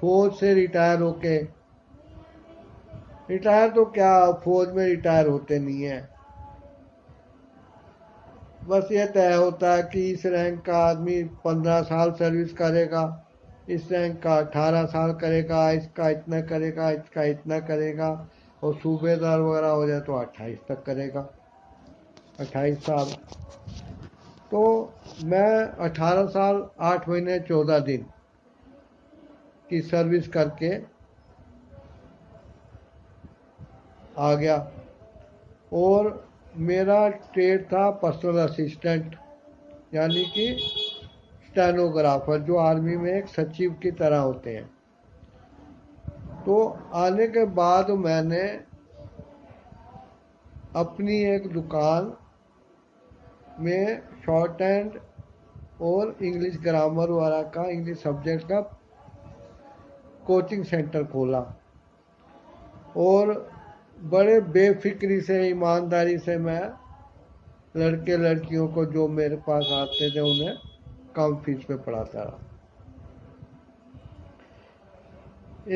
फौज से रिटायर होके, रिटायर तो क्या, फौज में रिटायर होते नहीं है। बस ये तय होता है कि इस रैंक का आदमी 15 साल सर्विस करेगा, इस रैंक का 18 साल करेगा, इसका इतना करेगा, इसका इतना करेगा, और सूबेदार वगैरह हो जाए तो 28 तक करेगा, 28 साल। तो मैं 18 साल 8 महीने 14 दिन की सर्विस करके आ गया। और मेरा ट्रेड था पर्सनल असिस्टेंट, यानी कि स्टेनोग्राफर, जो आर्मी में एक सचिव की तरह होते हैं। तो आने के बाद मैंने अपनी एक दुकान में शॉर्ट हैंड और इंग्लिश ग्रामर वाला का, इंग्लिश सब्जेक्ट का कोचिंग सेंटर खोला। और बड़े बेफिक्री से, ईमानदारी से मैं लड़के लड़कियों को जो मेरे पास आते थे उन्हें कम फीस पे पढ़ाता रहा।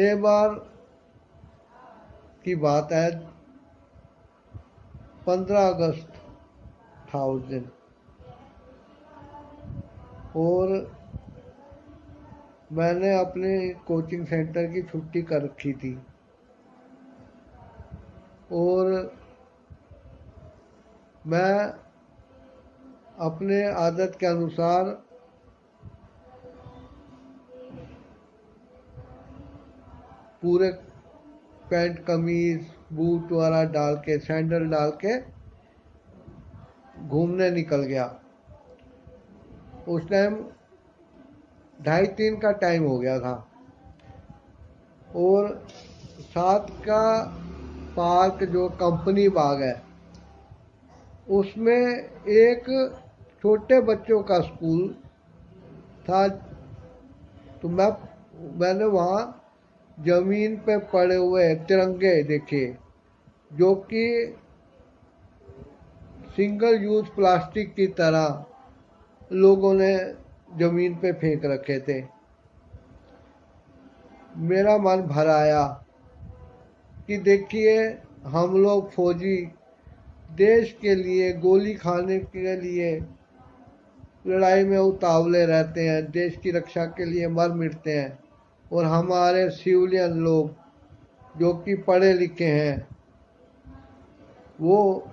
एक बार की बात है, 15 अगस्त था उस दिन, और मैंने अपने कोचिंग सेंटर की छुट्टी कर रखी थी। और मैं अपने आदत के अनुसार पूरे पैंट कमीज बूट वाला डाल के, सैंडल डाल के घूमने निकल गया। उस टाइम 2:30-3 का टाइम हो गया था। और साथ का पार्क, जो कंपनी बाग है, उसमें एक छोटे बच्चों का स्कूल था। तो मैंने वहाँ जमीन पे पड़े हुए तिरंगे देखे, जो कि सिंगल यूज प्लास्टिक की तरह लोगों ने जमीन पे फेंक रखे थे। मेरा मन भर आया कि देखिए, हम लोग फौजी देश के लिए, गोली खाने के लिए लड़ाई में उतावले रहते हैं, देश की रक्षा के लिए मर मिटते हैं, और हमारे सिविलियन लोग जो कि पढ़े लिखे हैं, वो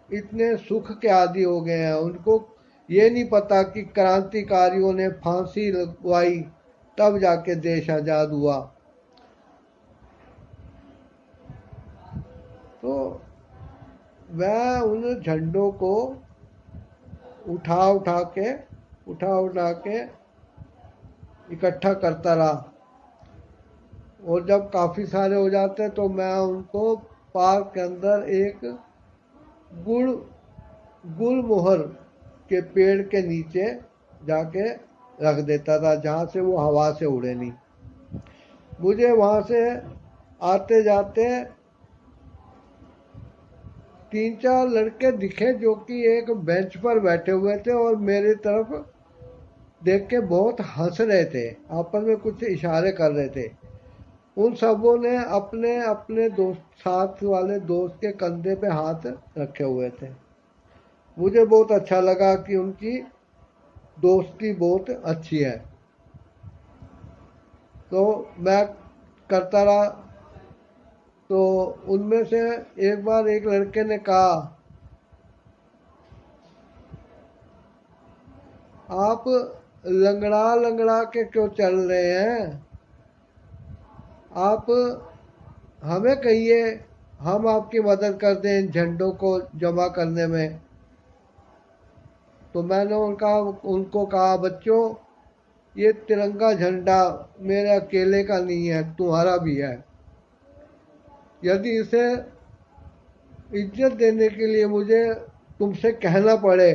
इतने सुख के आदी हो गए हैं, उनको ये नहीं पता कि क्रांतिकारियों ने फांसी लगवाई तब जाके देश आजाद हुआ। तो मैं उन झंडों को उठा उठा के इकट्ठा करता रहा। और जब काफ़ी सारे हो जाते तो मैं उनको पार्क के अंदर एक गुड़ गुलमोहर के पेड़ के नीचे जाके रख देता था, जहाँ से वो हवा से उड़े नहीं। मुझे वहाँ से आते जाते 3-4 लड़के दिखे, जो कि एक बेंच पर बैठे हुए थे और मेरी तरफ देख के बहुत हंस रहे थे, आपस में कुछ इशारे कर रहे थे। उन सबों ने अपने अपने दोस्त, साथ वाले दोस्त के कंधे पे हाथ रखे हुए थे। मुझे बहुत अच्छा लगा कि उनकी दोस्ती बहुत अच्छी है। तो मैं करता रहा। तो उनमें से एक बार एक लड़के ने कहा, आप लंगड़ा लंगड़ा के क्यों चल रहे हैं, आप हमें कहिए, हम आपकी मदद कर दें इन झंडों को जमा करने में। तो मैंने उनको कहा, बच्चों, ये तिरंगा झंडा मेरे अकेले का नहीं है, तुम्हारा भी है। यदि इसे इज्जत देने के लिए मुझे तुमसे कहना पड़े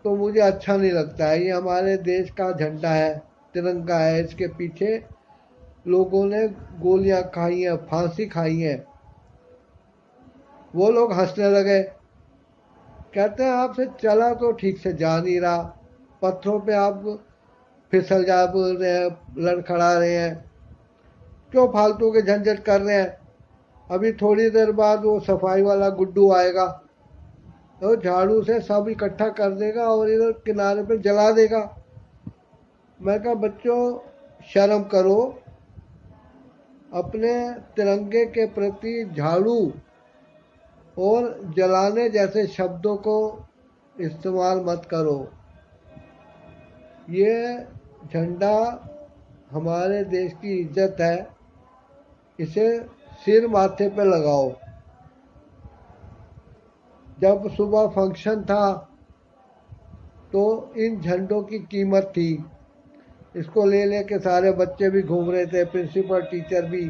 तो मुझे अच्छा नहीं लगता है। ये हमारे देश का झंडा है, तिरंगा है, इसके पीछे लोगों ने गोलियां खाई हैं, फांसी खाई है। वो लोग हंसने लगे, कहते हैं आपसे चला तो ठीक से जा नहीं रहा, पत्थरों पे आप फिसल जा बोल रहे हैं, लड़खड़ा रहे हैं, क्यों फालतू के झंझट कर रहे हैं। अभी थोड़ी देर बाद वो सफाई वाला गुड्डू आएगा तो झाड़ू से सब इकट्ठा कर देगा और इधर किनारे पे जला देगा। मैं कहा बच्चों शर्म करो, अपने तिरंगे के प्रति झाड़ू और जलाने जैसे शब्दों को इस्तेमाल मत करो। ये झंडा हमारे देश की इज्जत है, इसे सिर माथे पे लगाओ। जब सुबह फंक्शन था तो इन झंडों की कीमत थी, इसको ले लेके सारे बच्चे भी घूम रहे थे, प्रिंसिपल टीचर भी,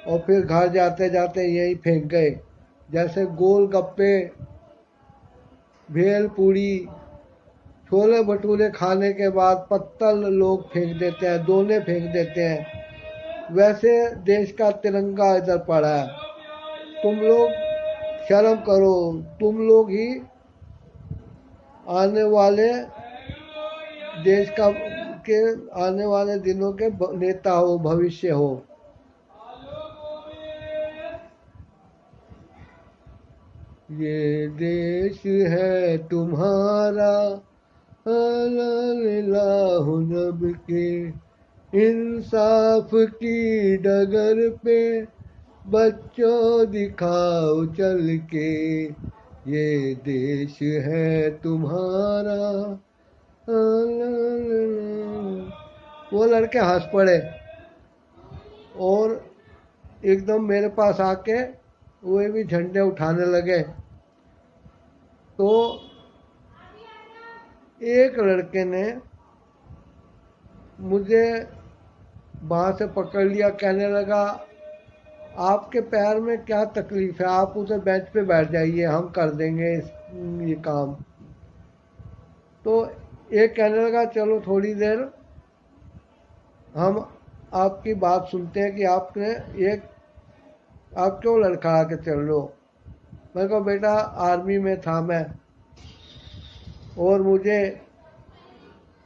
और फिर घर जाते जाते यही फेंक गए। जैसे गोल गप्पे, भेल पूड़ी, छोले भटूरे खाने के बाद पत्तल लोग फेंक देते हैं, दोने फेंक देते हैं, वैसे देश का तिरंगा इधर पड़ा है। तुम लोग शर्म करो, तुम लोग ही आने वाले देश का के आने वाले दिनों के नेता हो, भविष्य हो। ये देश है तुम्हारा, नब के इंसाफ की डगर पे बच्चों दिखाओ चल के, ये देश है तुम्हारा। वो लड़के हंस पड़े और एकदम मेरे पास आके वे भी झंडे उठाने लगे। तो एक लड़के ने मुझे वहाँ से पकड़ लिया, कहने लगा आपके पैर में क्या तकलीफ है, आप उधर बेंच पे बैठ जाइए, हम कर देंगे ये काम। तो एक कहने लगा चलो थोड़ी देर हम आपकी बात सुनते हैं कि आपने एक आप क्यों लड़खड़ा के चल रहे हो। मैं कहा बेटा आर्मी में था मैं, और मुझे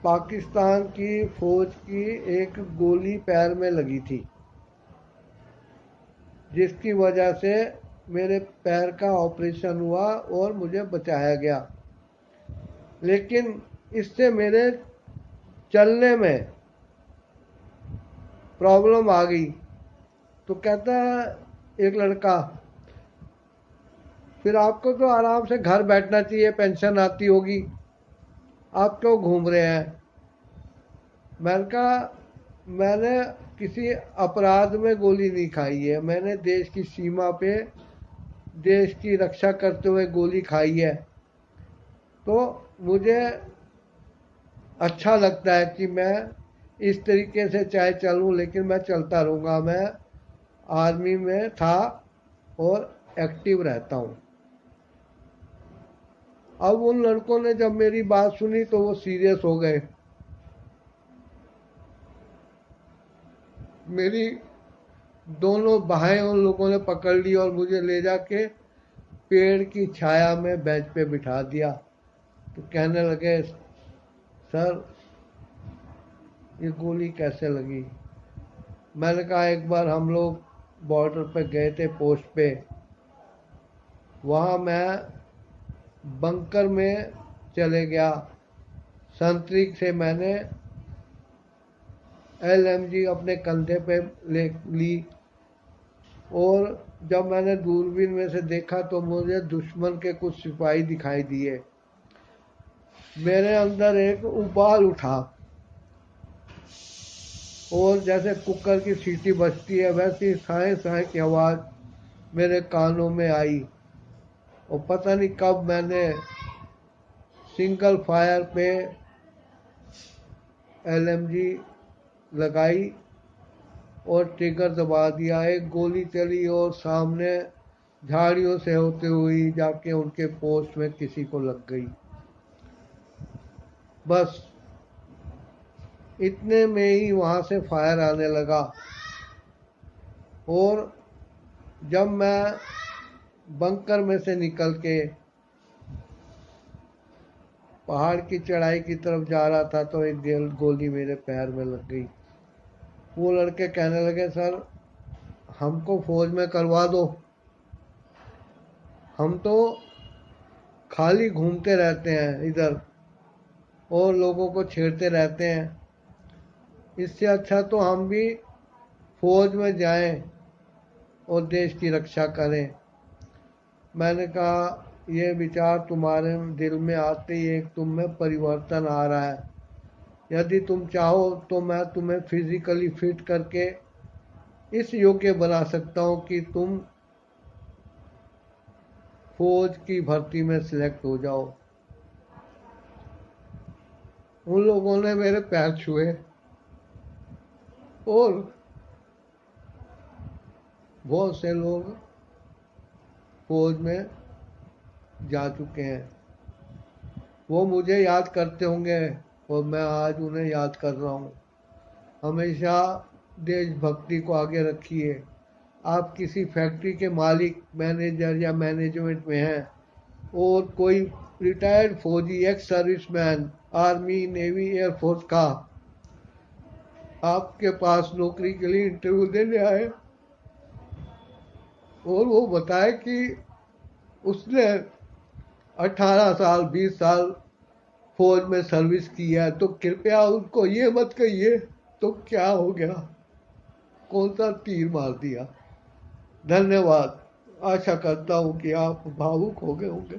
पाकिस्तान की फौज की एक गोली पैर में लगी थी, जिसकी वजह से मेरे पैर का ऑपरेशन हुआ और मुझे बचाया गया। लेकिन इससे मेरे चलने में प्रॉब्लम आ गई। तो कहता एक लड़का फिर आपको तो आराम से घर बैठना चाहिए, पेंशन आती होगी, आप क्यों घूम रहे हैं। मैंने कहा मैंने किसी अपराध में गोली नहीं खाई है, मैंने देश की सीमा पे देश की रक्षा करते हुए गोली खाई है। तो मुझे अच्छा लगता है कि मैं इस तरीके से चाहे चलूं, लेकिन मैं चलता रहूँगा। मैं आर्मी में था और एक्टिव रहता हूँ। अब उन लड़कों ने जब मेरी बात सुनी तो वो सीरियस हो गए। मेरी दोनों बाहें उन लोगों ने पकड़ ली और मुझे ले जाके पेड़ की छाया में बेंच पे बिठा दिया। तो कहने लगे सर ये गोली कैसे लगी। मैंने कहा एक बार हम लोग बॉर्डर पे गए थे पोस्ट पे, वहाँ मैं बंकर में चले गया, संतरी से मैंने LMG अपने कंधे पे ले ली, और जब मैंने दूरबीन में से देखा तो मुझे दुश्मन के कुछ सिपाही दिखाई दिए। मेरे अंदर एक उबाल उठा और जैसे कुकर की सीटी बजती है वैसी साए साए की आवाज़ मेरे कानों में आई, और पता नहीं कब मैंने सिंगल फायर पे LMG लगाई और ट्रिगर दबा दिया। एक गोली चली और सामने झाड़ियों से होते हुई जाके उनके पोस्ट में किसी को लग गई। बस इतने में ही वहाँ से फायर आने लगा, और जब मैं बंकर में से निकल के पहाड़ की चढ़ाई की तरफ जा रहा था तो एक गोली मेरे पैर में लग गई। वो लड़के कहने लगे, सर हमको फौज में करवा दो, हम तो खाली घूमते रहते हैं इधर और लोगों को छेड़ते रहते हैं, इससे अच्छा तो हम भी फौज में जाएं और देश की रक्षा करें। मैंने कहा, ये विचार तुम्हारे दिल में आते ही एक तुम में परिवर्तन आ रहा है। यदि तुम चाहो तो मैं तुम्हें फिजिकली फिट करके इस योग्य बना सकता हूँ कि तुम फौज की भर्ती में सिलेक्ट हो जाओ। उन लोगों ने मेरे पैर छुए और बहुत से लोग फौज में जा चुके हैं। वो मुझे याद करते होंगे और मैं आज उन्हें याद कर रहा हूँ। हमेशा देशभक्ति को आगे रखिए। आप किसी फैक्ट्री के मालिक, मैनेजर या मैनेजमेंट में हैं और कोई रिटायर्ड फौजी, ex serviceman, army, navy, air force का आपके पास नौकरी के लिए इंटरव्यू देने आए और वो बताए कि उसने 18 साल 20 साल फौज में सर्विस की है, तो कृपया उनको ये मत कहिए तो क्या हो गया, कौन सा तीर मार दिया। धन्यवाद। आशा करता हूँ कि आप भावुक हो गए होंगे।